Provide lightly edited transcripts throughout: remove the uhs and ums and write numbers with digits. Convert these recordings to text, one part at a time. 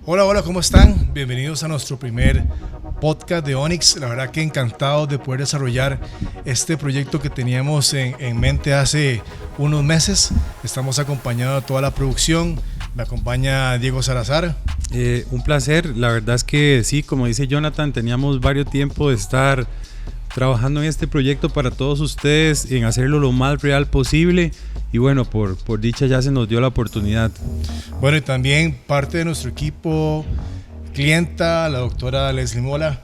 Hola, hola, ¿cómo están? Bienvenidos a nuestro primer podcast de Onyx. La verdad que encantado de poder desarrollar este proyecto que teníamos en mente hace unos meses. Estamos acompañados de toda la producción. Me acompaña Diego Salazar. Un placer, la verdad es que sí, como dice Jonathan, teníamos varios tiempo de estar trabajando en este proyecto para todos ustedes, en hacerlo lo más real posible y bueno, por dicha ya se nos dio la oportunidad. Bueno, y también parte de nuestro equipo, clienta, la doctora Leslie Mola.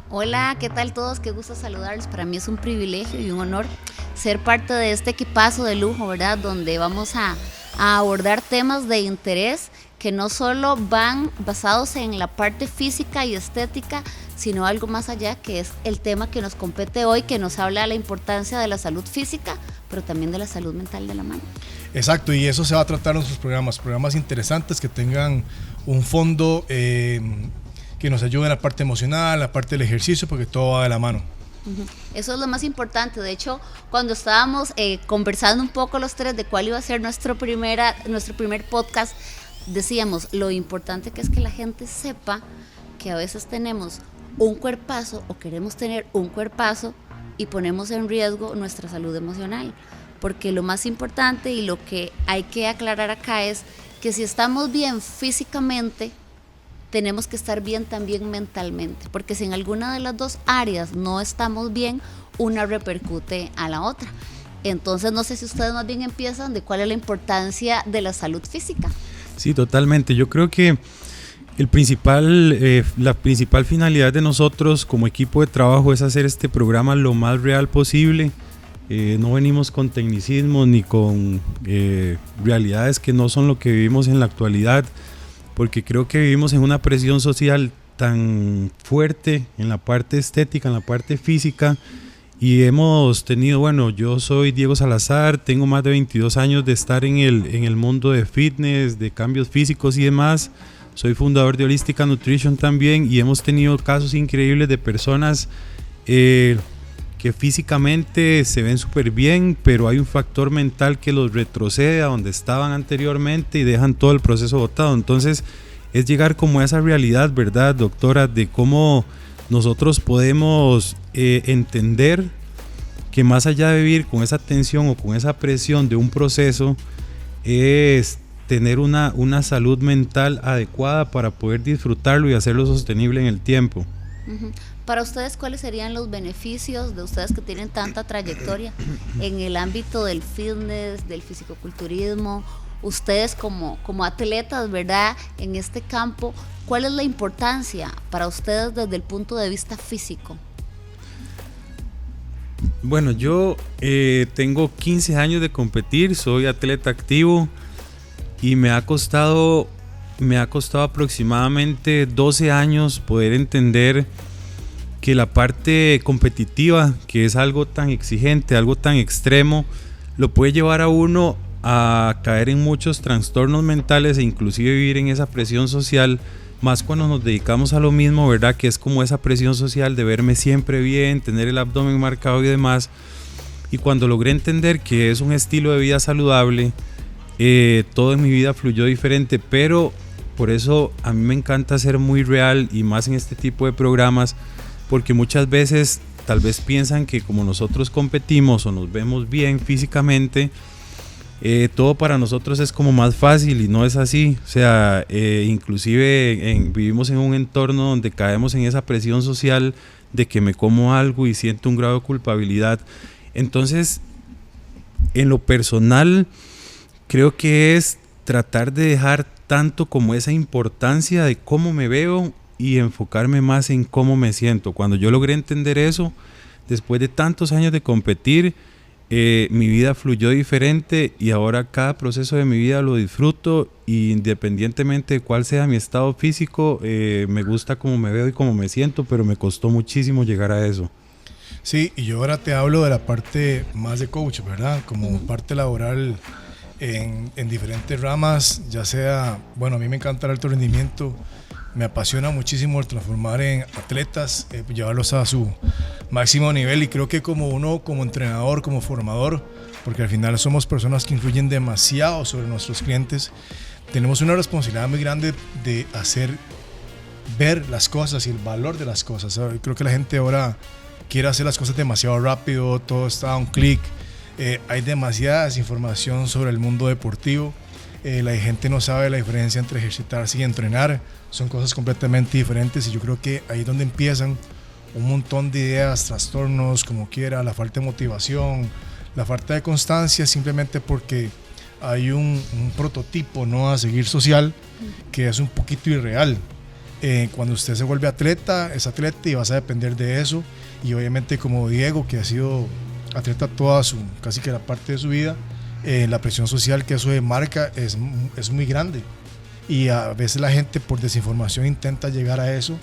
Hola, ¿qué tal todos? Qué gusto saludarles. Para mí es un privilegio y un honor ser parte de este equipazo de lujo, ¿verdad? Donde vamos a abordar temas de interés que no solo van basados en la parte física y estética, sino algo más allá, que es el tema que nos compete hoy, que nos habla de la importancia de la salud física, pero también de la salud mental de la mano. Exacto, y eso se va a tratar en nuestros programas interesantes que tengan un fondo que nos ayude en la parte emocional, la parte del ejercicio, porque todo va de la mano. Eso es lo más importante. De hecho, cuando estábamos conversando un poco los tres de cuál iba a ser nuestro primer podcast, decíamos lo importante que es que la gente sepa que a veces tenemos un cuerpazo o queremos tener un cuerpazo y ponemos en riesgo nuestra salud emocional, porque lo más importante y lo que hay que aclarar acá es que si estamos bien físicamente, tenemos que estar bien también mentalmente, porque si en alguna de las dos áreas no estamos bien, una repercute a la otra. Entonces no sé si ustedes más bien empiezan de cuál es la importancia de la salud física. Sí, totalmente. Yo creo que la principal finalidad de nosotros como equipo de trabajo es hacer este programa lo más real posible. No venimos con tecnicismos ni con realidades que no son lo que vivimos en la actualidad, porque creo que vivimos en una presión social tan fuerte en la parte estética, en la parte física, y hemos tenido, bueno, yo soy Diego Salazar, tengo más de 22 años de estar en el mundo de fitness, de cambios físicos y demás. Soy fundador de Holística Nutrition también y hemos tenido casos increíbles de personas que físicamente se ven súper bien, pero hay un factor mental que los retrocede a donde estaban anteriormente y dejan todo el proceso botado. Entonces es llegar como a esa realidad, ¿verdad, doctora? De cómo nosotros podemos entender que más allá de vivir con esa tensión o con esa presión de un proceso, es tener una salud mental adecuada para poder disfrutarlo y hacerlo sostenible en el tiempo. Para ustedes, ¿cuáles serían los beneficios de ustedes que tienen tanta trayectoria en el ámbito del fitness, del fisicoculturismo? Ustedes como atletas, ¿verdad? En este campo, ¿cuál es la importancia para ustedes desde el punto de vista físico? Bueno, yo tengo 15 años de competir, soy atleta activo y me ha costado aproximadamente 12 años poder entender que la parte competitiva, que es algo tan exigente, algo tan extremo, lo puede llevar a uno a caer en muchos trastornos mentales e inclusive vivir en esa presión social, más cuando nos dedicamos a lo mismo, ¿verdad? Que es como esa presión social de verme siempre bien, tener el abdomen marcado y demás. Y cuando logré entender que es un estilo de vida saludable, todo en mi vida fluyó diferente, pero por eso a mí me encanta ser muy real y más en este tipo de programas, porque muchas veces tal vez piensan que como nosotros competimos o nos vemos bien físicamente, todo para nosotros es como más fácil y no es así. O sea, inclusive vivimos en un entorno donde caemos en esa presión social de que me como algo y siento un grado de culpabilidad. Entonces, en lo personal, creo que es tratar de dejar tanto como esa importancia de cómo me veo y enfocarme más en cómo me siento. Cuando yo logré entender eso, después de tantos años de competir, mi vida fluyó diferente y ahora cada proceso de mi vida lo disfruto, y independientemente de cuál sea mi estado físico, me gusta cómo me veo y cómo me siento, pero me costó muchísimo llegar a eso. Sí, y yo ahora te hablo de la parte más de coach, ¿verdad? Como parte laboral en diferentes ramas, ya sea, bueno, a mí me encanta el alto rendimiento, me apasiona muchísimo el transformar en atletas, llevarlos a su máximo nivel, y creo que como uno, como entrenador, como formador, porque al final somos personas que influyen demasiado sobre nuestros clientes, tenemos una responsabilidad muy grande de hacer ver las cosas y el valor de las cosas. ¿Sabes? Creo que la gente ahora quiere hacer las cosas demasiado rápido, todo está a un clic. Hay demasiada desinformación sobre el mundo deportivo. La gente no sabe la diferencia entre ejercitarse y entrenar. Son cosas completamente diferentes y yo creo que ahí es donde empiezan un montón de ideas, trastornos, como quiera, la falta de motivación, la falta de constancia, simplemente porque hay un prototipo, ¿no?, a seguir social que es un poquito irreal. Cuando usted se vuelve atleta, es atleta y vas a depender de eso. Y obviamente como Diego, que ha sido atleta casi que la parte de su vida, la presión social que eso marca es muy grande. Y a veces la gente por desinformación intenta llegar a eso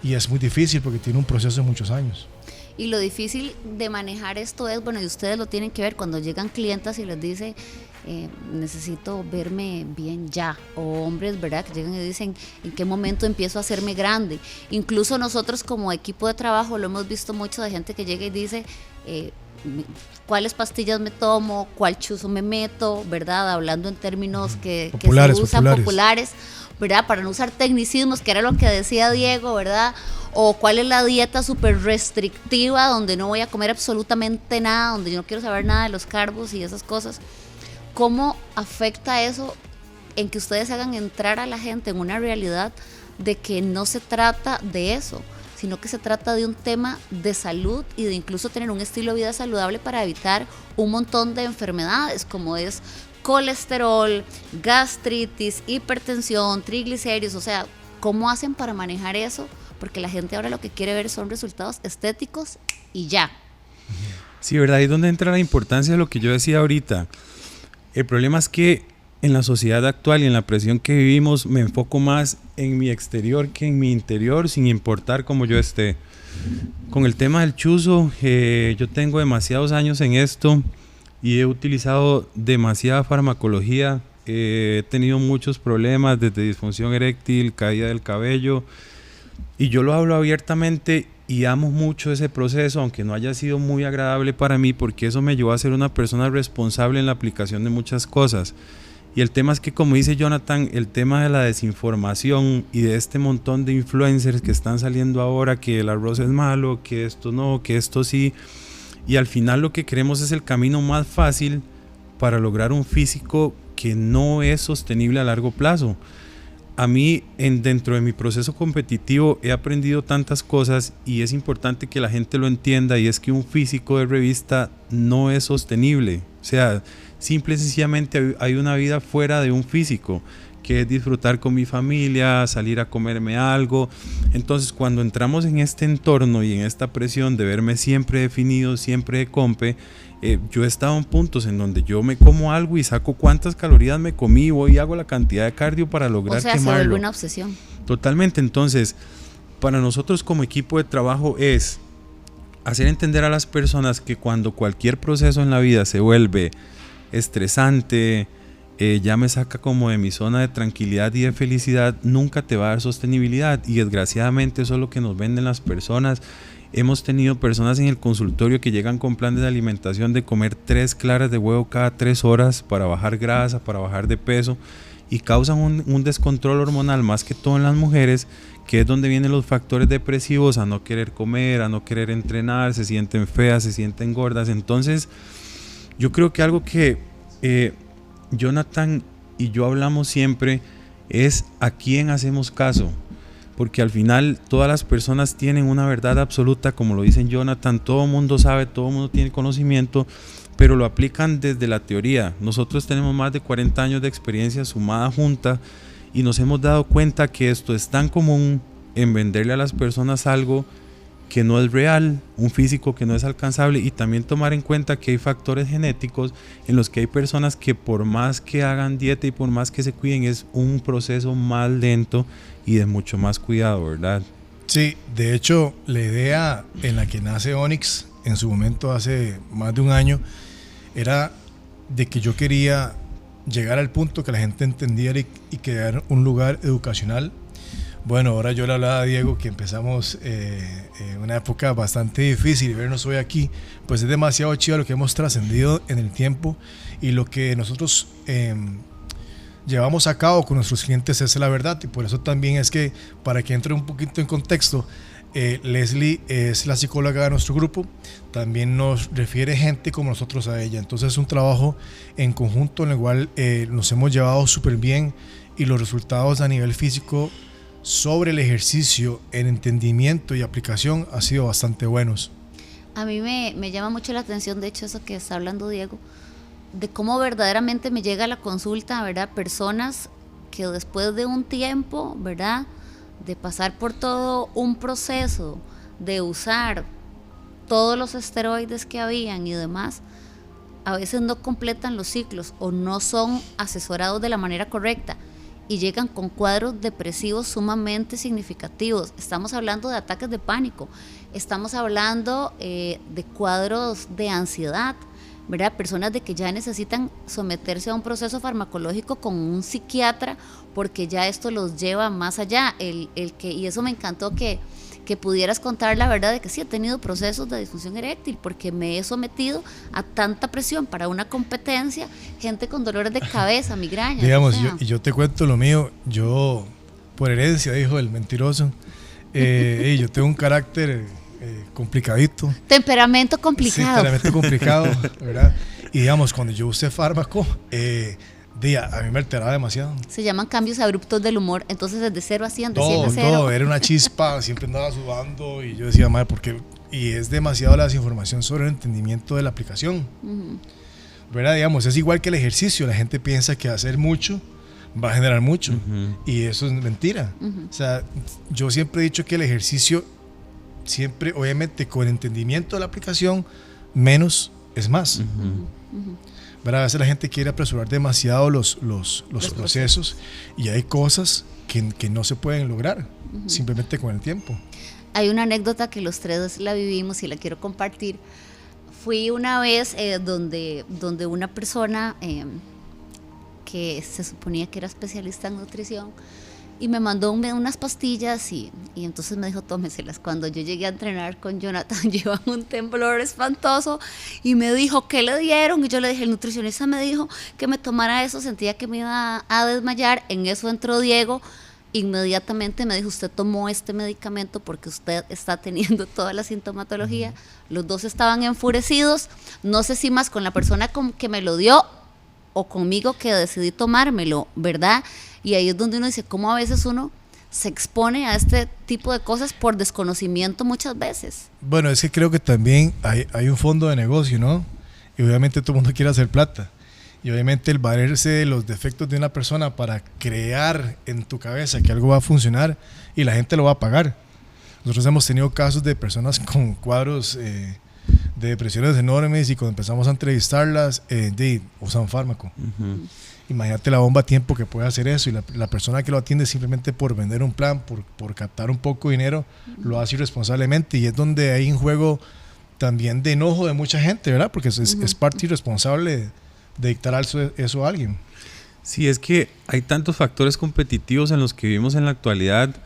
y es muy difícil porque tiene un proceso de muchos años. Y lo difícil de manejar esto es, bueno, y ustedes lo tienen que ver cuando llegan clientas y les dice, necesito verme bien ya, o hombres, ¿verdad?, que llegan y dicen, ¿en qué momento empiezo a hacerme grande? Incluso nosotros como equipo de trabajo lo hemos visto mucho de gente que llega y dice, ¿cuáles pastillas me tomo? ¿Cuál chuzo me meto? ¿Verdad? Hablando en términos que se usan populares, ¿verdad? Para no usar tecnicismos, que era lo que decía Diego, ¿verdad? O cuál es la dieta súper restrictiva donde no voy a comer absolutamente nada, donde yo no quiero saber nada de los carbos y esas cosas. ¿Cómo afecta eso en que ustedes hagan entrar a la gente en una realidad de que no se trata de eso, sino que se trata de un tema de salud y de incluso tener un estilo de vida saludable para evitar un montón de enfermedades como es colesterol, gastritis, hipertensión, triglicéridos? O sea, ¿cómo hacen para manejar eso? Porque la gente ahora lo que quiere ver son resultados estéticos y ya. Sí, ¿verdad? Ahí es donde entra la importancia de lo que yo decía ahorita. El problema es que en la sociedad actual y en la presión que vivimos me enfoco más en mi exterior que en mi interior, sin importar cómo yo esté. Con el tema del chuzo, yo tengo demasiados años en esto y he utilizado demasiada farmacología. He tenido muchos problemas, desde disfunción eréctil, caída del cabello, y yo lo hablo abiertamente y amo mucho ese proceso, aunque no haya sido muy agradable para mí, porque eso me llevó a ser una persona responsable en la aplicación de muchas cosas. Y el tema es que, como dice Jonathan, el tema de la desinformación y de este montón de influencers que están saliendo ahora, que el arroz es malo, que esto no, que esto sí, y al final lo que queremos es el camino más fácil para lograr un físico que no es sostenible a largo plazo. A mí, dentro de mi proceso competitivo, he aprendido tantas cosas y es importante que la gente lo entienda, y es que un físico de revista no es sostenible. O sea, simple y sencillamente hay una vida fuera de un físico, que es disfrutar con mi familia, salir a comerme algo. Entonces, cuando entramos en este entorno y en esta presión de verme siempre definido, siempre de compe, yo he estado en puntos en donde yo me como algo y saco cuántas calorías me comí, voy y hago la cantidad de cardio para lograr quemarlo. O sea, se vuelve una obsesión. Totalmente. Entonces, para nosotros como equipo de trabajo es hacer entender a las personas que cuando cualquier proceso en la vida se vuelve estresante, ya me saca como de mi zona de tranquilidad y de felicidad, nunca te va a dar sostenibilidad, y desgraciadamente eso es lo que nos venden las personas. Hemos tenido personas en el consultorio que llegan con planes de alimentación de comer 3 claras de huevo cada 3 horas para bajar grasa, para bajar de peso, y causan un descontrol hormonal, más que todo en las mujeres, que es donde vienen los factores depresivos, a no querer comer, a no querer entrenar, se sienten feas, se sienten gordas. Entonces, yo creo que algo que Jonathan y yo hablamos siempre es a quién hacemos caso. Porque al final todas las personas tienen una verdad absoluta, como lo dicen Jonathan, todo el mundo sabe, todo el mundo tiene conocimiento, pero lo aplican desde la teoría. Nosotros tenemos más de 40 años de experiencia sumada junta y nos hemos dado cuenta que esto es tan común en venderle a las personas algo que no es real, un físico que no es alcanzable, y también tomar en cuenta que hay factores genéticos en los que hay personas que por más que hagan dieta y por más que se cuiden, es un proceso más lento y de mucho más cuidado, ¿verdad? Sí, de hecho, la idea en la que nace Onyx en su momento hace más de un año era de que yo quería llegar al punto que la gente entendiera y crear un lugar educacional. Bueno, ahora yo le hablaba a Diego que empezamos una época bastante difícil, y vernos hoy aquí, pues es demasiado chido lo que hemos trascendido en el tiempo y lo que nosotros llevamos a cabo con nuestros clientes es la verdad, y por eso también es que, para que entre un poquito en contexto, Leslie es la psicóloga de nuestro grupo, también nos refiere gente como nosotros a ella, entonces es un trabajo en conjunto en el cual nos hemos llevado súper bien, y los resultados a nivel físico sobre el ejercicio en entendimiento y aplicación han sido bastante buenos. A mí me llama mucho la atención, de hecho, eso que está hablando Diego, de cómo verdaderamente me llega a la consulta, ¿verdad? Personas que después de un tiempo, ¿verdad?, de pasar por todo un proceso, de usar todos los esteroides que habían y demás, a veces no completan los ciclos o no son asesorados de la manera correcta y llegan con cuadros depresivos sumamente significativos. Estamos hablando de ataques de pánico, estamos hablando de cuadros de ansiedad, ¿verdad? Personas de que ya necesitan someterse a un proceso farmacológico con un psiquiatra porque ya esto los lleva más allá. Y eso me encantó que pudieras contar la verdad de que sí he tenido procesos de disfunción eréctil porque me he sometido a tanta presión para una competencia, gente con dolores de cabeza, migrañas. Digamos, o sea, yo te cuento lo mío, yo por herencia, dijo el mentiroso, yo tengo un carácter complicadito. Temperamento complicado. Sí, temperamento complicado, ¿verdad? Y digamos, cuando yo usé fármaco, a mí me alteraba demasiado. Se llaman cambios abruptos del humor, entonces desde 0 a 100, de 100 a 0. Todo, era una chispa, siempre andaba sudando y yo decía, madre, ¿por qué? Y es demasiado la desinformación sobre el entendimiento de la aplicación. ¿Verdad? Digamos, es igual que el ejercicio, la gente piensa que hacer mucho va a generar mucho, y eso es mentira. O sea, yo siempre he dicho que el ejercicio, siempre, obviamente, con entendimiento de la aplicación, menos es más. ¿Verdad? A veces la gente quiere apresurar demasiado los procesos, y hay cosas que no se pueden lograr simplemente con el tiempo. Hay una anécdota que los tres la vivimos y la quiero compartir. Fui una vez donde una persona que se suponía que era especialista en nutrición y me mandó unas pastillas y entonces me dijo, tómeselas. Cuando yo llegué a entrenar con Jonathan, llevan un temblor espantoso y me dijo, ¿qué le dieron? Y yo le dije, el nutricionista me dijo que me tomara eso, sentía que me iba a desmayar. En eso entró Diego, inmediatamente me dijo, usted tomó este medicamento porque usted está teniendo toda la sintomatología. Los dos estaban enfurecidos, no sé si más con la persona que me lo dio o conmigo que decidí tomármelo, ¿verdad? Y ahí es donde uno dice, cómo a veces uno se expone a este tipo de cosas por desconocimiento muchas veces. Bueno, es que creo que también hay un fondo de negocio, ¿no? Y obviamente todo el mundo quiere hacer plata. Y obviamente el valerse de los defectos de una persona para crear en tu cabeza que algo va a funcionar y la gente lo va a pagar. Nosotros hemos tenido casos de personas con cuadros de depresiones enormes y cuando empezamos a entrevistarlas, usan fármaco. Imagínate la bomba a tiempo que puede hacer eso, y la persona que lo atiende simplemente por vender un plan, por captar un poco de dinero, lo hace irresponsablemente, y es donde hay un juego también de enojo de mucha gente, ¿verdad? Porque es parte irresponsable de dictar eso a alguien. Sí, es que hay tantos factores competitivos en los que vivimos en la actualidad,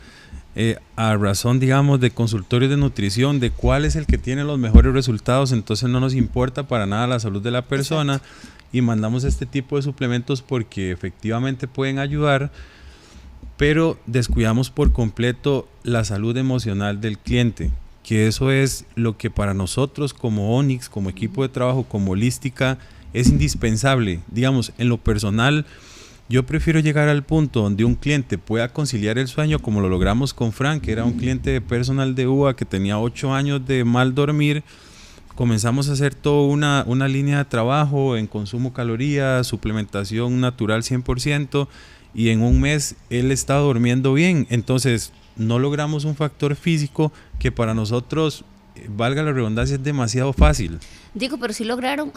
a razón, digamos, de consultorios de nutrición, de cuál es el que tiene los mejores resultados, entonces no nos importa para nada la salud de la persona. Exacto. Y mandamos este tipo de suplementos porque efectivamente pueden ayudar, pero descuidamos por completo la salud emocional del cliente, que eso es lo que para nosotros como Onyx, como equipo de trabajo, como holística, es indispensable. Digamos, en lo personal, yo prefiero llegar al punto donde un cliente pueda conciliar el sueño, como lo logramos con Frank, que era un cliente de personal de UA que tenía 8 años de mal dormir. Comenzamos a hacer toda una línea de trabajo en consumo calorías, suplementación natural 100%, y en un mes él estaba durmiendo bien. Entonces no logramos un factor físico que para nosotros, valga la redundancia, es demasiado fácil. Digo, pero sí lograron,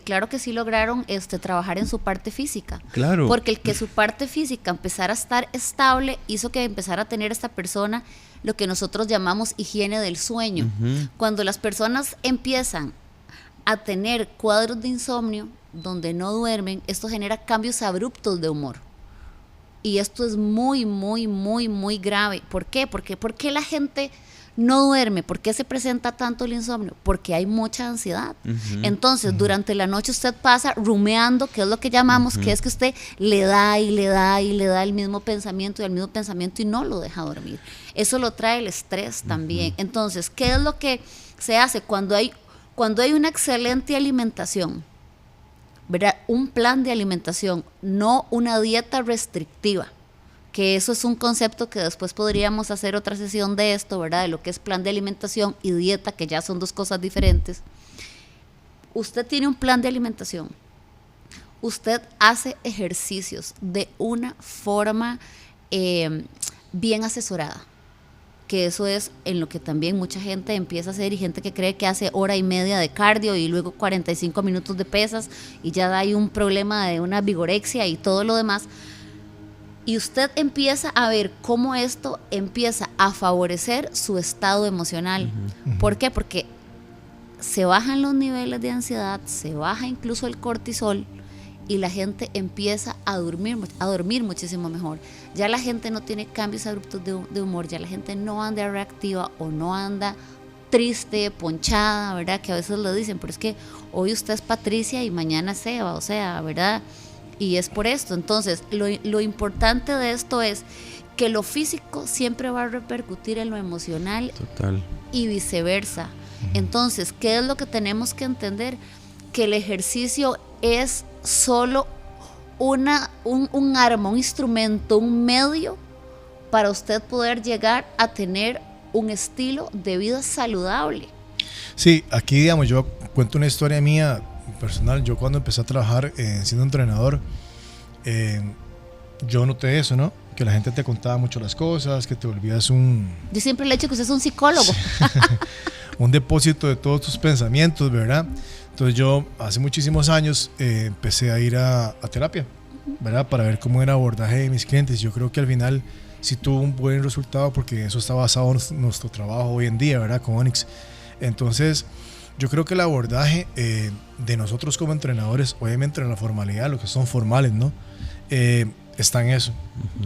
claro que sí lograron trabajar en su parte física. Claro. Porque el que su parte física empezara a estar estable hizo que empezara a tener esta persona lo que nosotros llamamos higiene del sueño. Cuando las personas empiezan a tener cuadros de insomnio donde no duermen, esto genera cambios abruptos de humor. Y esto es muy, muy, muy, muy grave. ¿Por qué? Porque la gente no duerme. ¿Por qué se presenta tanto el insomnio? Porque hay mucha ansiedad. Entonces, durante la noche usted pasa rumeando, que es lo que llamamos, que es que usted le da y le da y le da el mismo pensamiento y no lo deja dormir. Eso lo trae el estrés también. Entonces, ¿qué es lo que se hace cuando hay una excelente alimentación? ¿Verdad? Un plan de alimentación, no una dieta restrictiva, que eso es un concepto que después podríamos hacer otra sesión de esto, ¿verdad? De lo que es plan de alimentación y dieta, que ya son dos cosas diferentes. Usted tiene un plan de alimentación, usted hace ejercicios de una forma bien asesorada, que eso es en lo que también mucha gente empieza a hacer, y gente que cree que hace hora y media de cardio y luego 45 minutos de pesas y ya hay un problema de una vigorexia y todo lo demás. Y usted empieza a ver cómo esto empieza a favorecer su estado emocional. ¿Por qué? Porque se bajan los niveles de ansiedad, se baja incluso el cortisol, y la gente empieza a dormir muchísimo mejor. Ya la gente no tiene cambios abruptos de humor, ya la gente no anda reactiva o no anda triste, ponchada, ¿verdad? Que a veces lo dicen, pero es que hoy usted es Patricia y mañana es Eva, o sea, ¿verdad? Y es por esto. Entonces, lo importante de esto es que lo físico siempre va a repercutir en lo emocional. Total. Y viceversa. Entonces, ¿qué es lo que tenemos que entender? Que el ejercicio es solo un arma, un instrumento, un medio para usted poder llegar a tener un estilo de vida saludable. Sí, aquí digamos, yo cuento una historia mía personal. Yo cuando empecé a trabajar siendo entrenador, yo noté eso, ¿no? Que la gente te contaba mucho las cosas, que te volvías Yo siempre le he dicho que usted es un psicólogo. un depósito de todos tus pensamientos, ¿verdad? Entonces yo hace muchísimos años empecé a ir a terapia, ¿verdad? Para ver cómo era el abordaje de mis clientes. Yo creo que al final sí tuvo un buen resultado, porque eso está basado en nuestro trabajo hoy en día, ¿verdad? Con Onyx. Entonces yo creo que el abordaje de nosotros como entrenadores, obviamente en la formalidad, lo que son formales, ¿no? Está en eso.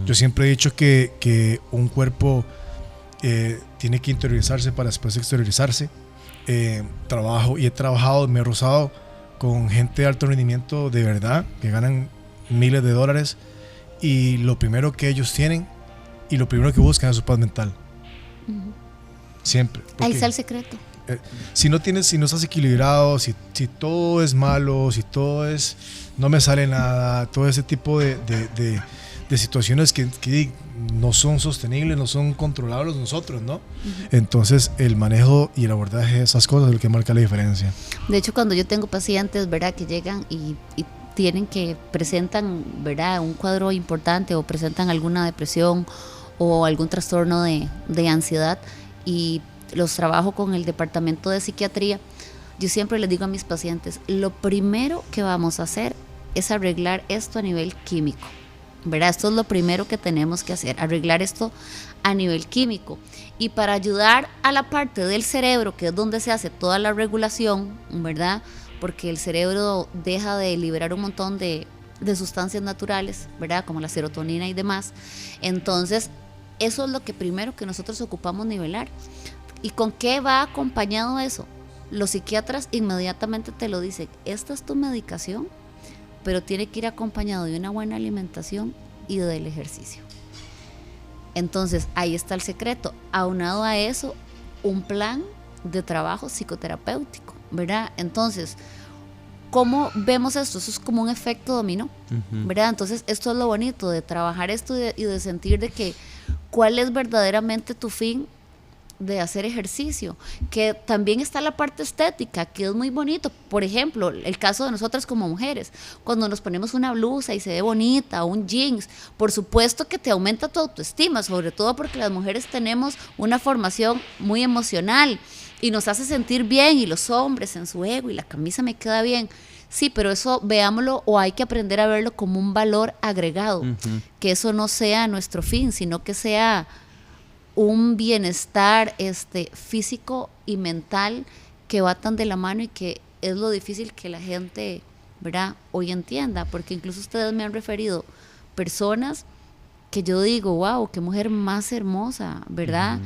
Yo siempre he dicho que un cuerpo tiene que interiorizarse para después exteriorizarse. He trabajado, me he rozado con gente de alto rendimiento de verdad, que ganan miles de dólares, y lo primero que ellos tienen y lo primero que buscan es su paz mental. Siempre. Ahí está el secreto. Si no estás equilibrado, si todo es malo, si todo es, no me sale nada, todo ese tipo de situaciones que no son sostenibles, no son controlables nosotros, ¿no? Entonces el manejo y el abordaje de esas cosas es lo que marca la diferencia. De hecho, cuando yo tengo pacientes, ¿verdad?, que llegan y presentan, ¿verdad?, un cuadro importante, o presentan alguna depresión o algún trastorno de ansiedad, y los trabajo con el departamento de psiquiatría, yo siempre les digo a mis pacientes, lo primero que vamos a hacer es arreglar esto a nivel químico, ¿verdad? Esto es lo primero que tenemos que hacer, arreglar esto a nivel químico. Y para ayudar a la parte del cerebro, que es donde se hace toda la regulación, ¿verdad? Porque el cerebro deja de liberar un montón de sustancias naturales, ¿verdad? Como la serotonina y demás. Entonces, eso es lo que primero que nosotros ocupamos nivelar. ¿Y con qué va acompañado eso? Los psiquiatras inmediatamente te lo dicen, esta es tu medicación, pero tiene que ir acompañado de una buena alimentación y del ejercicio. Entonces, ahí está el secreto. Aunado a eso, un plan de trabajo psicoterapéutico, ¿verdad? Entonces, ¿cómo vemos esto? Eso es como un efecto dominó, ¿verdad? Entonces, esto es lo bonito de trabajar esto y de sentir de que cuál es verdaderamente tu fin de hacer ejercicio, que también está la parte estética, que es muy bonito. Por ejemplo, el caso de nosotras como mujeres, cuando nos ponemos una blusa y se ve bonita, o un jeans, por supuesto que te aumenta tu autoestima, sobre todo porque las mujeres tenemos una formación muy emocional y nos hace sentir bien, y los hombres en su ego, y la camisa me queda bien. Sí, pero eso veámoslo, o hay que aprender a verlo como un valor agregado, que eso no sea nuestro fin, sino que sea un bienestar físico y mental que va tan de la mano, y que es lo difícil que la gente, ¿verdad?, hoy entienda, porque incluso ustedes me han referido personas que yo digo, wow, qué mujer más hermosa, ¿verdad?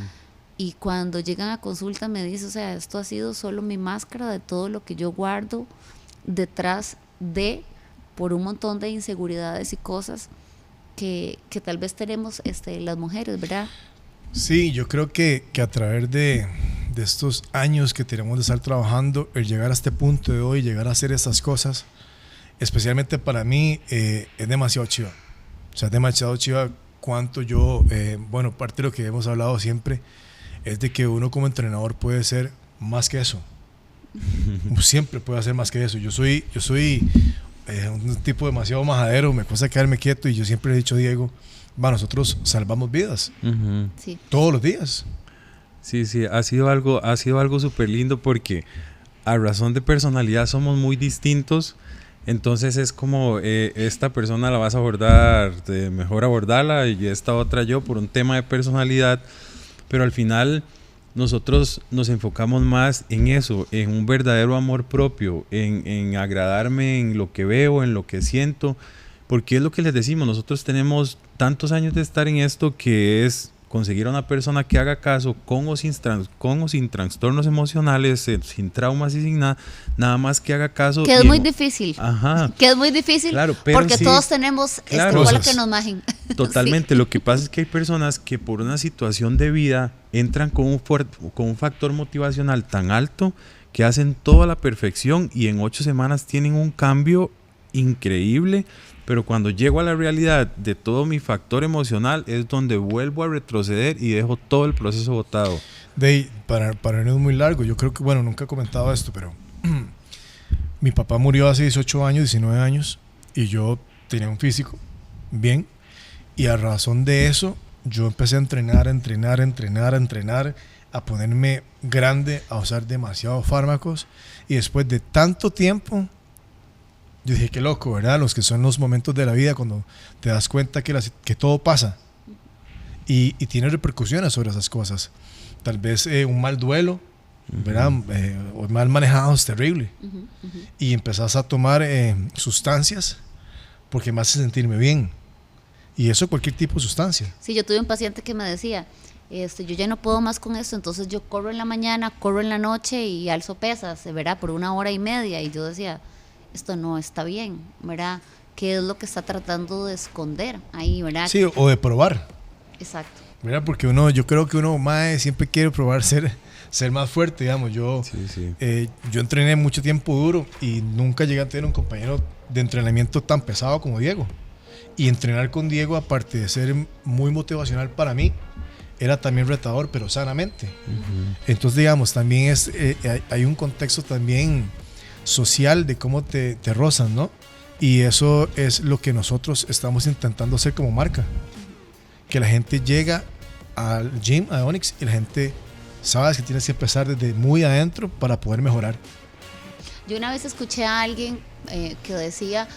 Y cuando llegan a consulta me dice, o sea, esto ha sido solo mi máscara de todo lo que yo guardo detrás de, por un montón de inseguridades y cosas que tal vez tenemos las mujeres, ¿verdad? Sí, yo creo que a través de estos años que tenemos de estar trabajando, el llegar a este punto de hoy, llegar a hacer estas cosas, especialmente para mí, es demasiado chiva. O sea, es demasiado chiva cuánto yo, bueno, parte de lo que hemos hablado siempre, es de que uno como entrenador puede ser más que eso. Siempre puede hacer más que eso. Yo soy un tipo demasiado majadero, me cuesta quedarme quieto y yo siempre le he dicho a Diego, nosotros salvamos vidas. Sí. Todos los días. Sí, ha sido algo súper lindo porque a razón de personalidad somos muy distintos. Entonces es como esta persona la vas a abordar, mejor abordarla, y esta otra yo por un tema de personalidad, pero al final nosotros nos enfocamos más en eso, en un verdadero amor propio, en agradarme en lo que veo, en lo que siento, porque es lo que les decimos, nosotros tenemos tantos años de estar en esto que es conseguir a una persona que haga caso con o sin trastornos emocionales, sin traumas y sin nada más que haga caso. Que es muy difícil. Ajá. Que es muy difícil, claro, porque sí, todos tenemos igual que nos majen. Totalmente. Sí. Lo que pasa es que hay personas que por una situación de vida entran con un factor motivacional tan alto que hacen todo a la perfección y en 8 semanas tienen un cambio increíble. Pero cuando llego a la realidad de todo mi factor emocional es donde vuelvo a retroceder y dejo todo el proceso botado. Para no es muy largo, yo creo que, bueno, nunca he comentado esto, pero mi papá murió hace 18 años, 19 años, y yo tenía un físico bien, y a razón de eso, yo empecé a entrenar, a ponerme grande, a usar demasiados fármacos, y después de tanto tiempo, yo dije, qué loco, ¿verdad? Los que son los momentos de la vida cuando te das cuenta que todo pasa y tiene repercusiones sobre esas cosas. Tal vez un mal duelo, ¿verdad? O mal manejado es terrible. Y empezás a tomar sustancias porque me hace sentirme bien. Y eso cualquier tipo de sustancia. Sí, yo tuve un paciente que me decía, yo ya no puedo más con esto, entonces yo corro en la mañana, corro en la noche y alzo pesas, ¿verdad? Por 1 hora y media. Y yo decía, esto no está bien, ¿verdad? ¿Qué es lo que está tratando de esconder ahí, verdad? Sí, o de probar. Exacto. ¿Verdad? Porque yo creo que uno siempre quiere probar ser más fuerte, digamos. Yo entrené mucho tiempo duro y nunca llegué a tener un compañero de entrenamiento tan pesado como Diego. Y entrenar con Diego, aparte de ser muy motivacional para mí, era también retador, pero sanamente. Entonces, digamos, también hay un contexto también social de cómo te rozan, ¿no? Y eso es lo que nosotros estamos intentando hacer como marca, que la gente llega al gym, a Onyx, y la gente sabe que tienes que empezar desde muy adentro para poder mejorar. Yo una vez escuché a alguien que decía,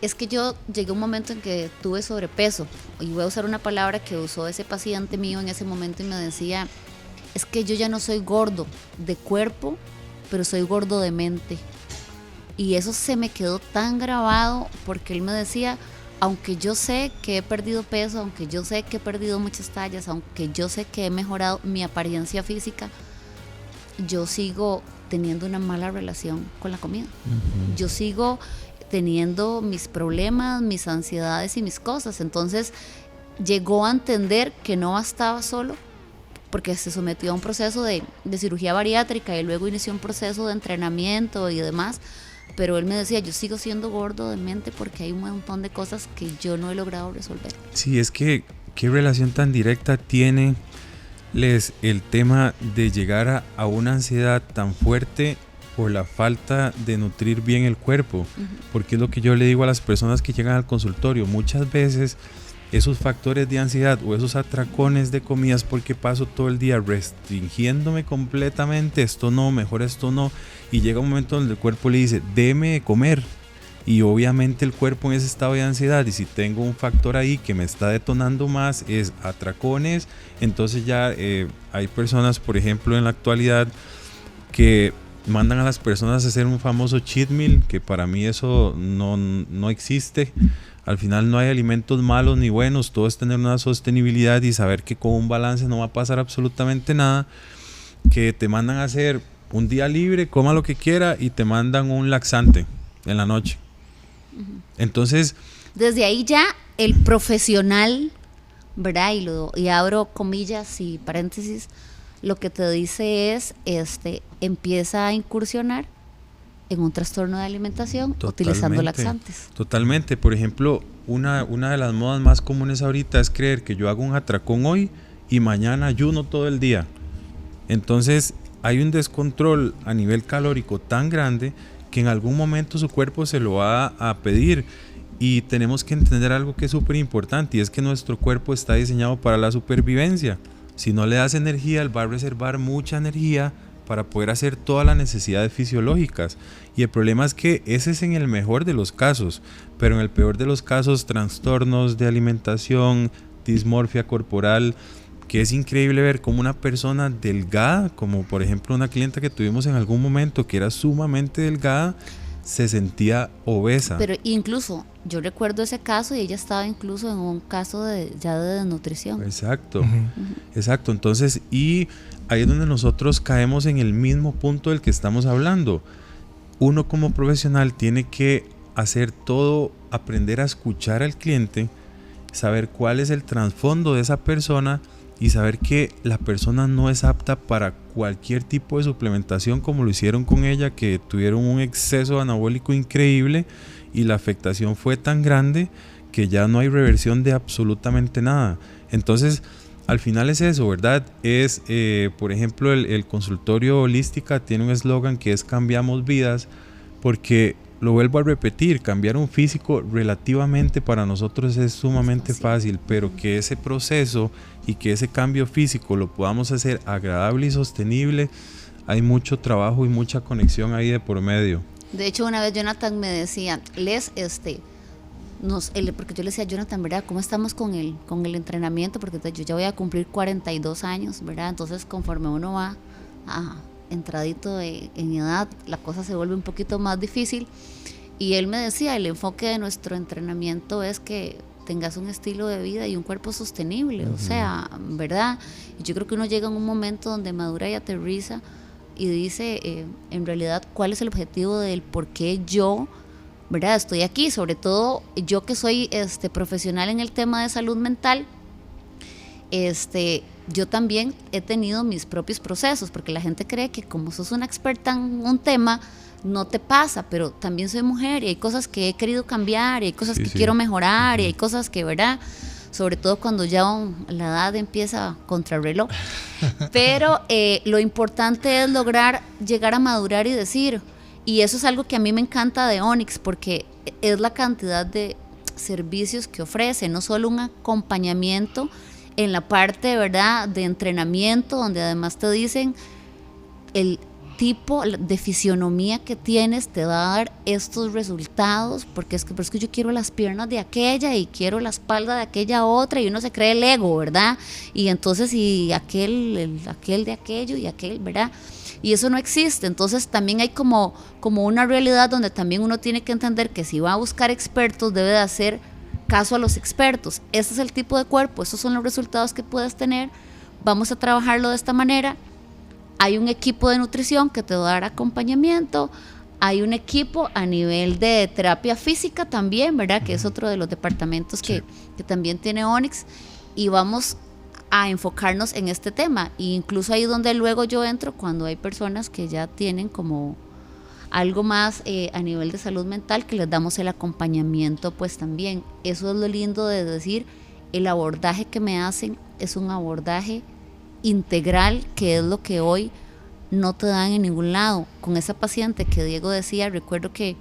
es que yo llegué a un momento en que tuve sobrepeso, y voy a usar una palabra que usó ese paciente mío en ese momento, y me decía, es que yo ya no soy gordo de cuerpo, pero soy gordo de mente. Y eso se me quedó tan grabado porque él me decía, aunque yo sé que he perdido peso, aunque yo sé que he perdido muchas tallas, aunque yo sé que he mejorado mi apariencia física, yo sigo teniendo una mala relación con la comida. Yo sigo teniendo mis problemas, mis ansiedades y mis cosas. Entonces llegó a entender que no bastaba solo, porque se sometió a un proceso de cirugía bariátrica y luego inició un proceso de entrenamiento y demás, pero él me decía, yo sigo siendo gordo de mente porque hay un montón de cosas que yo no he logrado resolver. Sí, es que qué relación tan directa tiene el tema de llegar a una ansiedad tan fuerte por la falta de nutrir bien el cuerpo, porque es lo que yo le digo a las personas que llegan al consultorio, muchas veces esos factores de ansiedad o esos atracones de comidas porque paso todo el día restringiéndome completamente, esto no, mejor esto no, y llega un momento donde el cuerpo le dice, déme de comer, y obviamente el cuerpo en ese estado de ansiedad, y si tengo un factor ahí que me está detonando más es atracones, entonces ya hay personas, por ejemplo, en la actualidad que mandan a las personas a hacer un famoso cheat meal, que para mí eso no existe. Al final no hay alimentos malos ni buenos, todo es tener una sostenibilidad y saber que con un balance no va a pasar absolutamente nada. Que te mandan a hacer un día libre, coma lo que quiera y te mandan un laxante en la noche. Entonces, desde ahí ya el profesional, ¿verdad? Y abro comillas y paréntesis, lo que te dice es, empieza a incursionar en un trastorno de alimentación utilizando laxantes. Totalmente. Por ejemplo, una de las modas más comunes ahorita es creer que yo hago un atracón hoy y mañana ayuno todo el día. Entonces hay un descontrol a nivel calórico tan grande que en algún momento su cuerpo se lo va a pedir. Y tenemos que entender algo que es súper importante, y es que nuestro cuerpo está diseñado para la supervivencia. Si no le das energía, él va a reservar mucha energía para poder hacer todas las necesidades fisiológicas. Y el problema es que ese es en el mejor de los casos, pero en el peor de los casos, trastornos de alimentación, dismorfia corporal, que es increíble ver cómo una persona delgada, como por ejemplo una clienta que tuvimos en algún momento que era sumamente delgada, se sentía obesa. Pero incluso, yo recuerdo ese caso y ella estaba incluso en un caso ya de desnutrición. Exacto, exacto. Entonces, y ahí es donde nosotros caemos en el mismo punto del que estamos hablando. Uno como profesional tiene que hacer todo, aprender a escuchar al cliente, saber cuál es el trasfondo de esa persona y saber que la persona no es apta para cualquier tipo de suplementación, como lo hicieron con ella, que tuvieron un exceso anabólico increíble y la afectación fue tan grande que ya no hay reversión de absolutamente nada. Entonces, al final es eso, ¿verdad? Es, por ejemplo, el consultorio holística tiene un eslogan que es cambiamos vidas, porque lo vuelvo a repetir, cambiar un físico relativamente para nosotros es sumamente fácil, pero que ese proceso y que ese cambio físico lo podamos hacer agradable y sostenible, hay mucho trabajo y mucha conexión ahí de por medio. De hecho, una vez Jonathan me decía, porque yo le decía a Jonathan, ¿verdad? ¿Cómo estamos con el entrenamiento? Porque yo ya voy a cumplir 42 años, ¿verdad? Entonces, conforme uno va entradito en edad, la cosa se vuelve un poquito más difícil. Y él me decía, el enfoque de nuestro entrenamiento es que tengas un estilo de vida y un cuerpo sostenible, o sea, ¿verdad? Y yo creo que uno llega en un momento donde madura y aterriza y dice, en realidad, ¿cuál es el objetivo del por qué yo, ¿verdad? Estoy aquí, sobre todo yo que soy profesional en el tema de salud mental. Yo también he tenido mis propios procesos, porque la gente cree que como sos una experta en un tema, no te pasa, pero también soy mujer y hay cosas que he querido cambiar y hay cosas que quiero mejorar y hay cosas que, ¿verdad? Sobre todo cuando ya la edad empieza contrarreloj. Pero lo importante es lograr llegar a madurar y decir, y eso es algo que a mí me encanta de Onyx, porque es la cantidad de servicios que ofrece, no solo un acompañamiento en la parte, ¿verdad?, de entrenamiento, donde además te dicen el tipo de fisionomía que tienes te va a dar estos resultados, porque es que yo quiero las piernas de aquella y quiero la espalda de aquella otra, y uno se cree el ego, ¿verdad? Y entonces, y aquel de aquello y aquel, ¿verdad? Y eso no existe. Entonces también hay como una realidad donde también uno tiene que entender que si va a buscar expertos, debe de hacer caso a los expertos. Este es el tipo de cuerpo, estos son los resultados que puedes tener, vamos a trabajarlo de esta manera. Hay un equipo de nutrición que te va a dar acompañamiento, hay un equipo a nivel de terapia física también, ¿verdad? Que es otro de los departamentos que también tiene Onyx, y vamos a enfocarnos en este tema. E incluso ahí donde luego yo entro, cuando hay personas que ya tienen como algo más a nivel de salud mental, que les damos el acompañamiento pues también. Eso es lo lindo de decir, el abordaje que me hacen es un abordaje integral, que es lo que hoy no te dan en ningún lado. Con esa paciente que Diego decía, recuerdo que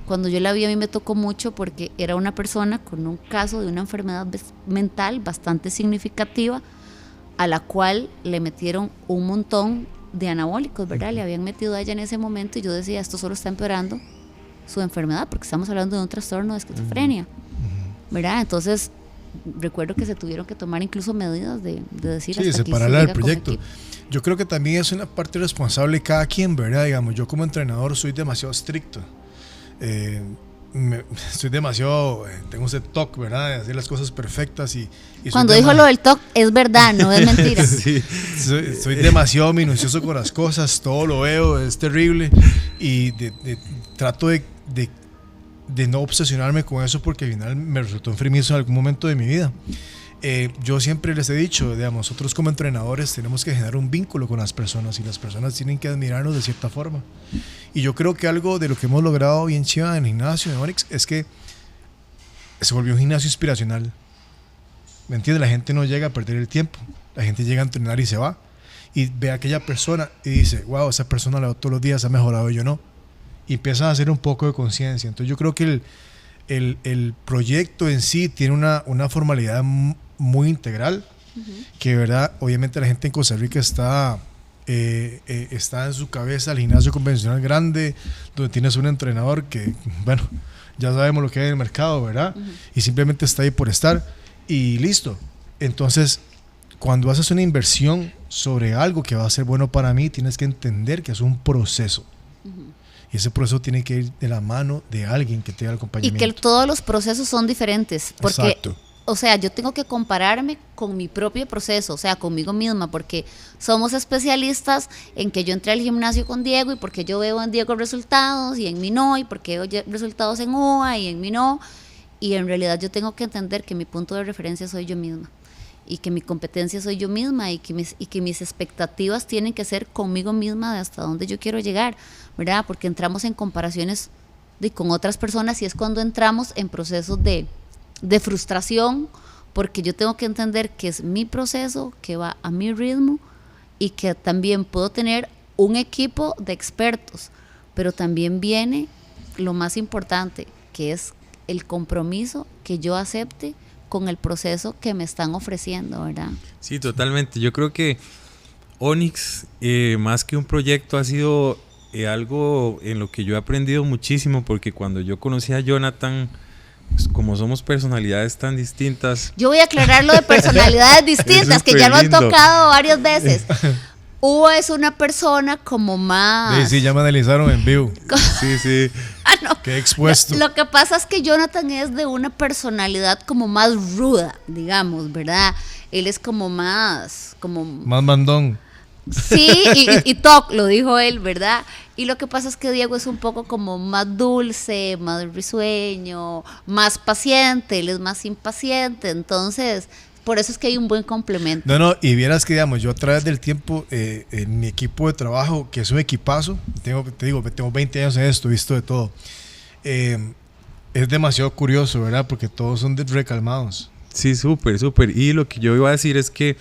cuando yo la vi a mí me tocó mucho, porque era una persona con un caso de una enfermedad mental bastante significativa, a la cual le metieron un montón de anabólicos, ¿verdad? Le habían metido a ella en ese momento, y yo decía, esto solo está empeorando su enfermedad, porque estamos hablando de un trastorno de esquizofrenia, ¿verdad? Entonces recuerdo que se tuvieron que tomar incluso medidas de decir sí, hasta aquí separarla se del llega como proyecto. equipo. Yo creo que también es una parte responsable de cada quien, ¿verdad? Digamos, yo como entrenador soy demasiado estricto. Soy demasiado, tengo ese toque, ¿verdad? De hacer las cosas perfectas y cuando dijo lo del TOC es verdad, no es mentira. Sí, soy demasiado minucioso con las cosas, todo lo veo, es terrible y trato de no obsesionarme con eso porque al final me resultó enfermizo en algún momento de mi vida. Yo siempre les he dicho, digamos, nosotros como entrenadores tenemos que generar un vínculo con las personas y las personas tienen que admirarnos de cierta forma. Y yo creo que algo de lo que hemos logrado bien chiva en el gimnasio de Onyx es que se volvió un gimnasio inspiracional. ¿Me entiendes? La gente no llega a perder el tiempo, la gente llega a entrenar y se va. Y ve a aquella persona y dice, wow, esa persona la veo todos los días, ha mejorado, yo no. Y empiezan a hacer un poco de conciencia. Entonces yo creo que el proyecto en sí tiene una formalidad muy integral, que verdad, obviamente la gente en Costa Rica está en su cabeza el gimnasio convencional grande, donde tienes un entrenador que, bueno, ya sabemos lo que hay en el mercado, ¿verdad? Y simplemente está ahí por estar y listo. Entonces, cuando haces una inversión sobre algo que va a ser bueno para mí, tienes que entender que es un proceso. Y ese proceso tiene que ir de la mano de alguien que te dé el acompañamiento. Y que todos los procesos son diferentes. Porque, exacto. O sea, yo tengo que compararme con mi propio proceso, o sea, conmigo misma, porque somos especialistas en que yo entré al gimnasio con Diego y porque yo veo en Diego resultados y en mí no, y porque veo resultados en UA y en mí no. Y en realidad yo tengo que entender que mi punto de referencia soy yo misma y que mi competencia soy yo misma y que mis expectativas tienen que ser conmigo misma de hasta dónde yo quiero llegar, ¿verdad? Porque entramos en comparaciones con otras personas y es cuando entramos en procesos de frustración, porque yo tengo que entender que es mi proceso, que va a mi ritmo y que también puedo tener un equipo de expertos, pero también viene lo más importante, que es el compromiso que yo acepte con el proceso que me están ofreciendo, ¿verdad? Sí, totalmente. Yo creo que Onyx, más que un proyecto, ha sido algo en lo que yo he aprendido muchísimo, porque cuando yo conocí a Jonathan, pues, como somos personalidades tan distintas. Yo voy a aclarar lo de personalidades distintas, que ya lo han tocado varias veces. Hugo es una persona como más... Sí, ya me analizaron en vivo. Sí. No. Qué expuesto. Lo que pasa es que Jonathan es de una personalidad como más ruda, digamos, ¿verdad? Él es como más... Más mandón. Sí, y toc, lo dijo él, ¿verdad? Y lo que pasa es que Diego es un poco como más dulce, más risueño, más paciente, él es más impaciente, entonces... Por eso es que hay un buen complemento. No, y vieras que, digamos, yo a través del tiempo, en mi equipo de trabajo, que es un equipazo, tengo 20 años en esto, he visto de todo. Es demasiado curioso, ¿verdad? Porque todos son recalmados. Sí, súper. Y lo que yo iba a decir es que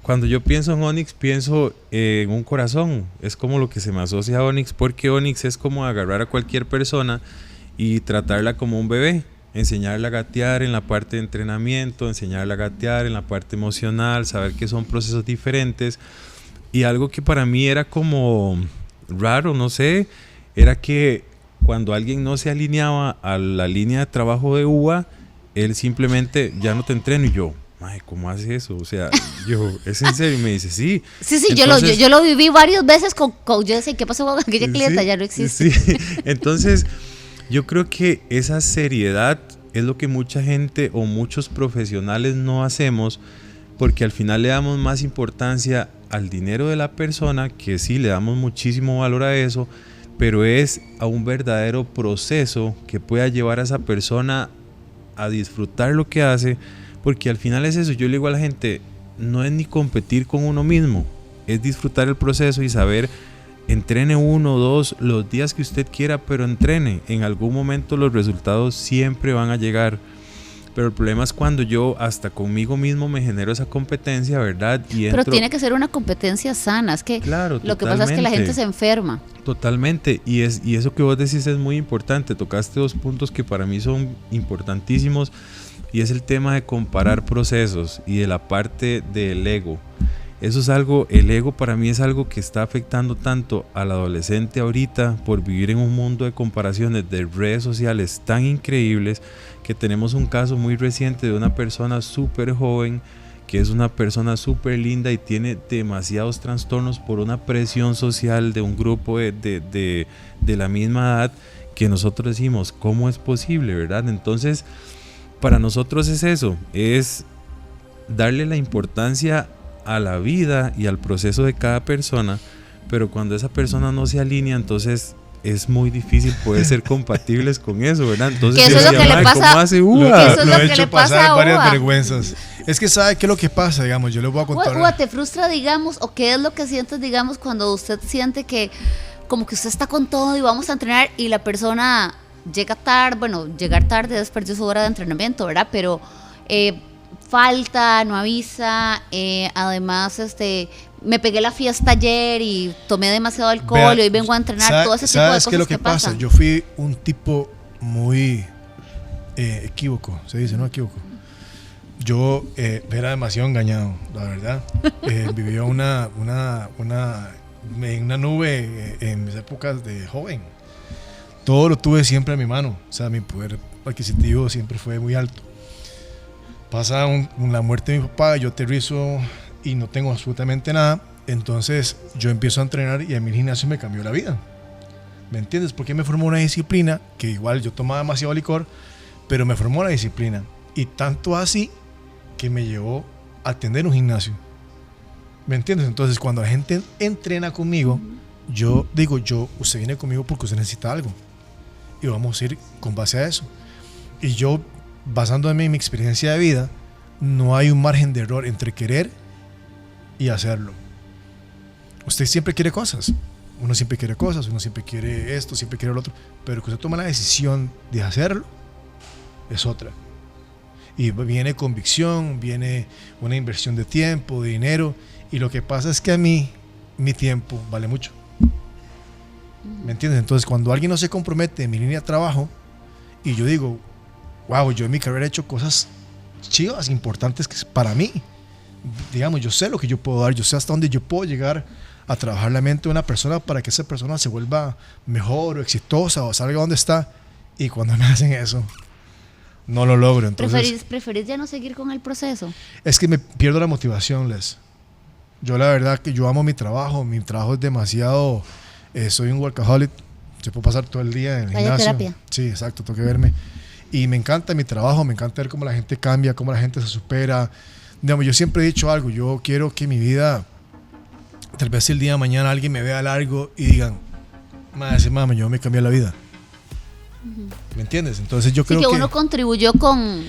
cuando yo pienso en Onyx, pienso en un corazón. Es como lo que se me asocia a Onyx, porque Onyx es como agarrar a cualquier persona y tratarla como un bebé. Enseñarla a gatear en la parte de entrenamiento, enseñarla a gatear en la parte emocional, saber que son procesos diferentes. Y algo que para mí era como raro, no sé, era que cuando alguien no se alineaba a la línea de trabajo de UA, él simplemente ya no te entreno. Y yo, ay, ¿cómo hace eso? O sea, yo, ¿es en serio? Y me dice, sí. Sí, entonces, yo lo viví varias veces con yo decía, ¿qué pasó con aquella clienta? Sí, ya no existe. Sí. Entonces, yo creo que esa seriedad es lo que mucha gente o muchos profesionales no hacemos, porque al final le damos más importancia al dinero de la persona, que sí, le damos muchísimo valor a eso, pero es a un verdadero proceso que pueda llevar a esa persona a disfrutar lo que hace, porque al final es eso. Yo le digo a la gente, no es ni competir con uno mismo, es disfrutar el proceso y saber, entrene 1 o 2 los días que usted quiera, pero entrene. En algún momento los resultados siempre van a llegar. Pero el problema es cuando yo hasta conmigo mismo me genero esa competencia, ¿verdad? Y pero tiene que ser una competencia sana. Es que claro, lo que pasa es que la gente se enferma. Totalmente. Y eso que vos decís es muy importante. Tocaste 2 puntos que para mí son importantísimos. Y es el tema de comparar procesos y de la parte del ego. Eso es algo, el ego para mí es algo que está afectando tanto al adolescente ahorita por vivir en un mundo de comparaciones de redes sociales tan increíbles, que tenemos un caso muy reciente de una persona súper joven que es una persona súper linda y tiene demasiados trastornos por una presión social de un grupo de la misma edad, que nosotros decimos, ¿cómo es posible, verdad? Entonces, para nosotros es eso, es darle la importancia a la vida y al proceso de cada persona, pero cuando esa persona no se alinea, entonces es muy difícil poder ser compatibles con eso, ¿verdad? Entonces, eso es lo que le pasa, ¿cómo hace Uva? Eso es lo lo he que hecho le pasa pasar a varias Uva. vergüenzas. Es que sabe qué es lo que pasa, digamos, yo les voy a contar. Uva, ¿te frustra, digamos, o qué es lo que sientes, digamos, cuando usted siente que como que usted está con todo y vamos a entrenar y la persona llega tarde, bueno, llegar tarde es perder su hora de entrenamiento, ¿verdad? Pero falta, no avisa, además, me pegué la fiesta ayer y tomé demasiado alcohol. Vea, y hoy vengo a entrenar, todo ese tipo de cosas. ¿Sabes qué es lo que pasa? pasan. Yo fui un tipo muy equívoco, se dice, ¿no? Equívoco. Yo era demasiado engañado, la verdad. Vivía en una nube en mis épocas de joven. Todo lo tuve siempre a mi mano. O sea, mi poder adquisitivo siempre fue muy alto. Pasa la muerte de mi papá, yo aterrizo y no tengo absolutamente nada. Entonces yo empiezo a entrenar y a mi gimnasio me cambió la vida. ¿Me entiendes? Porque me formó una disciplina que igual yo tomaba demasiado licor, pero me formó una disciplina. Y tanto así que me llevó a atender un gimnasio. ¿Me entiendes? Entonces cuando la gente entrena conmigo, yo digo, usted viene conmigo porque usted necesita algo. Y vamos a ir con base a eso. Y yo, basándome en mi experiencia de vida, no hay un margen de error entre querer y hacerlo. Usted siempre quiere cosas. Uno siempre quiere cosas, uno siempre quiere esto, siempre quiere lo otro. Pero que usted toma la decisión de hacerlo, es otra. Y viene convicción, viene una inversión de tiempo, de dinero. Y lo que pasa es que a mí, mi tiempo vale mucho. ¿Me entiendes? Entonces, cuando alguien no se compromete en mi línea de trabajo, y yo digo, wow, yo en mi carrera he hecho cosas chivas, importantes que para mí, digamos, yo sé lo que yo puedo dar, yo sé hasta dónde yo puedo llegar a trabajar la mente de una persona para que esa persona se vuelva mejor o exitosa o salga donde está. Y cuando me hacen eso, no lo logro. Entonces, ¿Preferís ya no seguir con el proceso? es que me pierdo la motivación, Les. Yo la verdad que yo amo mi trabajo es demasiado, soy un workaholic, se puede pasar todo el día en el gimnasio. Terapia. Sí, exacto, tengo que verme. Y me encanta mi trabajo, me encanta ver cómo la gente cambia, cómo la gente se supera. Digamos, yo siempre he dicho algo, yo quiero que mi vida, tal vez el día de mañana alguien me vea largo y digan, mami, yo me cambié la vida. ¿Me entiendes? Entonces yo creo que uno contribuyó con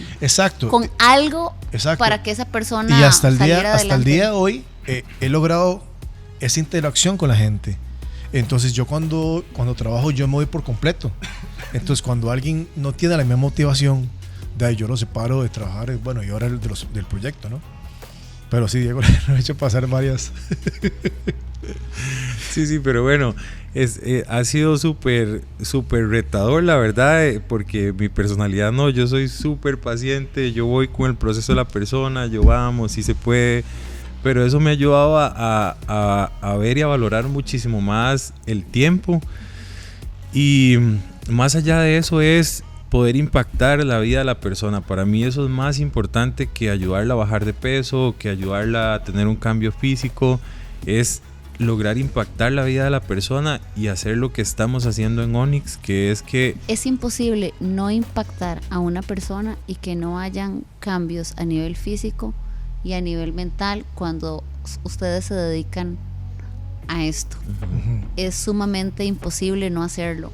algo, exacto, para que esa persona y hasta el saliera día de hoy he logrado esa interacción con la gente. Entonces yo cuando trabajo yo me voy por completo. Entonces cuando alguien no tiene la misma motivación, de ahí yo lo separo de trabajar, bueno, y ahora el del proyecto, ¿no? Pero sí, Diego, lo he hecho pasar varias. Sí, pero bueno, ha sido súper retador, la verdad, porque mi personalidad no, yo soy súper paciente, yo voy con el proceso de la persona, yo vamos, si se puede, pero eso me ha ayudado a ver y a valorar muchísimo más el tiempo, y más allá de eso es poder impactar la vida de la persona. Para mí eso es más importante que ayudarla a bajar de peso, que ayudarla a tener un cambio físico, es lograr impactar la vida de la persona y hacer lo que estamos haciendo en Onyx, que es que es imposible no impactar a una persona y que no hayan cambios a nivel físico y a nivel mental cuando ustedes se dedican a esto. Es sumamente imposible no hacerlo.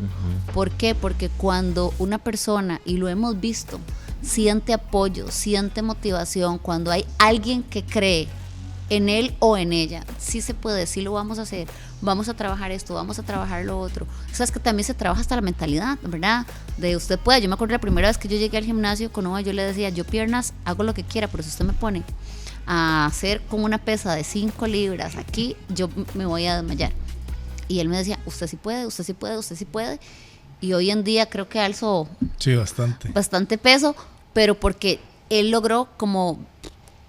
¿Por qué? Porque cuando una persona, y lo hemos visto, siente apoyo, siente motivación, cuando hay alguien que cree en él o en ella, sí se puede, sí lo vamos a hacer, vamos a trabajar esto, vamos a trabajar lo otro. O sea, es que también se trabaja hasta la mentalidad, ¿verdad? De usted puede. Yo me acuerdo la primera vez que yo llegué al gimnasio con Uva, yo le decía, yo piernas, hago lo que quiera, pero si usted me pone a hacer con una pesa de 5 libras aquí, yo me voy a desmayar. Y él me decía, usted sí puede, usted sí puede, usted sí puede. Y hoy en día creo que alzo bastante peso, pero porque él logró como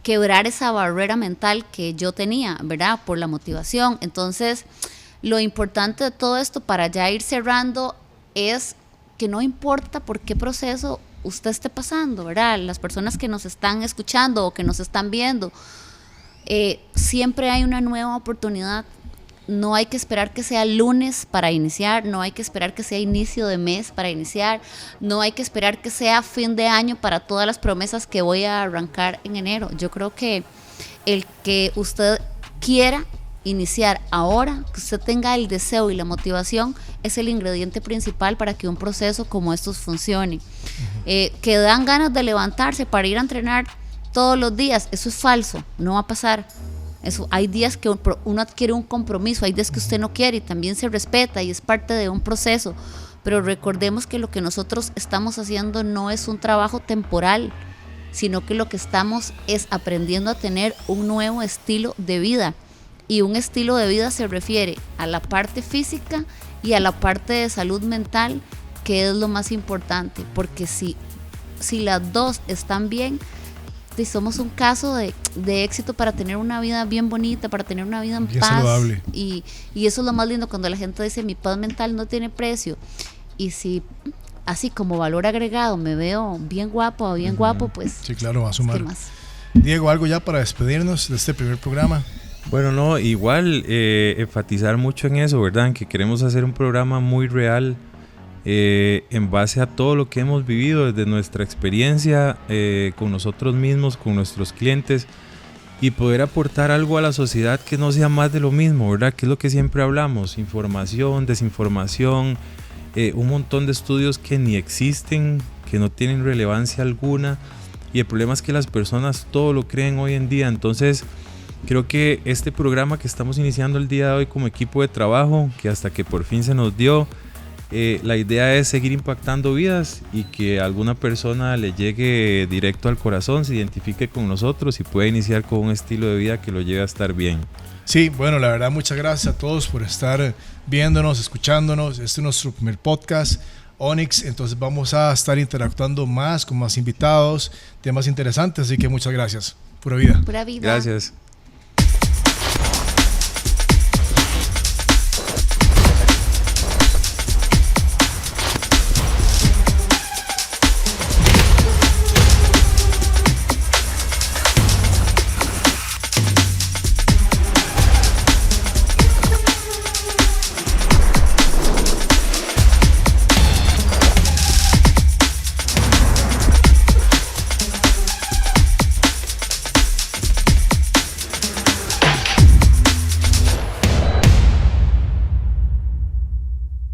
quebrar esa barrera mental que yo tenía, ¿verdad? Por la motivación. Entonces, lo importante de todo esto, para ya ir cerrando, es que no importa por qué proceso usted esté pasando, ¿verdad? Las personas que nos están escuchando o que nos están viendo, siempre hay una nueva oportunidad. No hay que esperar que sea lunes para iniciar, no hay que esperar que sea inicio de mes para iniciar, no hay que esperar que sea fin de año para todas las promesas que voy a arrancar en enero. Yo creo que el que usted quiera iniciar ahora, que usted tenga el deseo y la motivación, es el ingrediente principal para que un proceso como estos funcione. Que dan ganas de levantarse para ir a entrenar todos los días, eso es falso, no va a pasar. Eso, hay días que uno adquiere un compromiso, hay días que usted no quiere y también se respeta y es parte de un proceso, pero recordemos que lo que nosotros estamos haciendo no es un trabajo temporal, sino que lo que estamos es aprendiendo a tener un nuevo estilo de vida, y un estilo de vida se refiere a la parte física y a la parte de salud mental, que es lo más importante, porque si las dos están bien, somos un caso de éxito para tener una vida bien bonita, para tener una vida en bien paz. Saludable. Y eso es lo más lindo, cuando la gente dice mi paz mental no tiene precio. Y si así como valor agregado me veo bien guapo o bien guapo, pues sí, claro, va a sumar. ¿Qué más? Diego, ¿algo ya para despedirnos de este primer programa? Bueno, no, igual enfatizar mucho en eso, ¿verdad? Que queremos hacer un programa muy real, en base a todo lo que hemos vivido desde nuestra experiencia con nosotros mismos, con nuestros clientes, y poder aportar algo a la sociedad que no sea más de lo mismo, ¿verdad? Que es lo que siempre hablamos: información, desinformación, un montón de estudios que ni existen, que no tienen relevancia alguna, y el problema es que las personas todo lo creen hoy en día. Entonces creo que este programa que estamos iniciando el día de hoy como equipo de trabajo, que hasta que por fin se nos dio, la idea es seguir impactando vidas y que alguna persona le llegue directo al corazón, se identifique con nosotros y pueda iniciar con un estilo de vida que lo lleve a estar bien. Sí, bueno, la verdad, muchas gracias a todos por estar viéndonos, escuchándonos. Este es nuestro primer podcast, Onyx, entonces vamos a estar interactuando más con más invitados, temas interesantes, así que muchas gracias. Pura vida. Pura vida. Gracias.